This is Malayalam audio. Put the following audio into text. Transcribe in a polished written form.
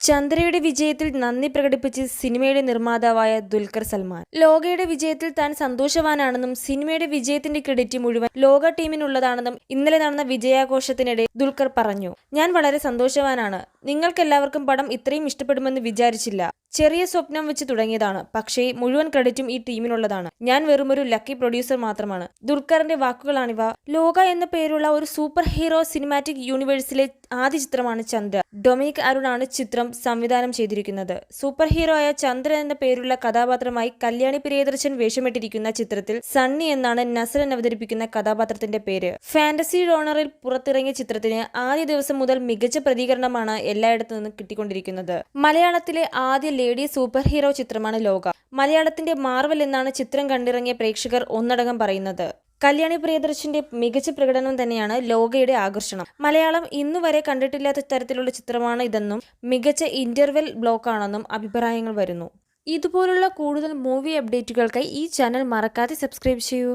ചന്ദ്രയുടെ വിജയത്തിൽ നന്ദി പ്രകടിപ്പിച്ച് സിനിമയുടെ നിർമ്മാതാവായ ദുൽഖർ സൽമാൻ. ലോകയുടെ വിജയത്തിൽ താൻ സന്തോഷവാനാണെന്നും സിനിമയുടെ വിജയത്തിന്റെ ക്രെഡിറ്റ് മുഴുവൻ ലോക ടീമിനുള്ളതാണെന്നും ഇന്നലെ നടന്ന വിജയാഘോഷത്തിനിടെ ദുൽഖർ പറഞ്ഞു. ഞാൻ വളരെ സന്തോഷവാനാണ്. നിങ്ങൾക്കെല്ലാവർക്കും പടം ഇത്രയും ഇഷ്ടപ്പെടുമെന്ന് വിചാരിച്ചില്ല. ചെറിയ സ്വപ്നം വെച്ച് തുടങ്ങിയതാണ്. പക്ഷേ മുഴുവൻ ക്രെഡിറ്റും ഈ ടീമിനുള്ളതാണ്. ഞാൻ വെറുമൊരു ലക്കി പ്രൊഡ്യൂസർ മാത്രമാണ്. ദുൽഖറിന്റെ വാക്കുകളാണിവ. ലോക എന്ന പേരുള്ള ഒരു സൂപ്പർ ഹീറോ സിനിമാറ്റിക് യൂണിവേഴ്സിലെ ആദ്യ ചിത്രമാണ് ചന്ദ്ര. ഡൊമിനിക് അരുണാണ് ചിത്രം സംവിധാനം ചെയ്തിരിക്കുന്നത്. സൂപ്പർ ഹീറോ ആയ ചന്ദ്ര എന്ന പേരുള്ള കഥാപാത്രമായി കല്യാണി പ്രിയദർശൻ വേഷമിട്ടിരിക്കുന്ന ചിത്രത്തിൽ സണ്ണി എന്നാണ് നസ്രൻ അവതരിപ്പിക്കുന്ന കഥാപാത്രത്തിന്റെ പേര്. ഫാന്റസി ജോണറിൽ പുറത്തിറങ്ങിയ ചിത്രത്തിന് ആദ്യ ദിവസം മുതൽ മികച്ച പ്രതികരണമാണ് എല്ലായിടത്തു നിന്നും കിട്ടിക്കൊണ്ടിരിക്കുന്നത്. മലയാളത്തിലെ ആദ്യ ലേഡി സൂപ്പർ ഹീറോ ചിത്രമാണ് ലോക. മലയാളത്തിന്റെ മാർവൽ എന്നാണ് ചിത്രം കണ്ടിറങ്ങിയ പ്രേക്ഷകർ ഒന്നടങ്കം പറയുന്നത്. കല്യാണി പ്രിയദർശന്റെ മികച്ച പ്രകടനം തന്നെയാണ് ലോകയുടെ ആകർഷണം. മലയാളം ഇന്നുവരെ കണ്ടിട്ടില്ലാത്ത തരത്തിലുള്ള ചിത്രമാണ് ഇതെന്നും മികച്ച ഇന്റർവെൽ ബ്ലോക്കാണെന്നും അഭിപ്രായങ്ങൾ വരുന്നു. ഇതുപോലുള്ള കൂടുതൽ മൂവി അപ്ഡേറ്റുകൾക്കായി ഈ ചാനൽ മറക്കാതെ സബ്സ്ക്രൈബ് ചെയ്യൂ.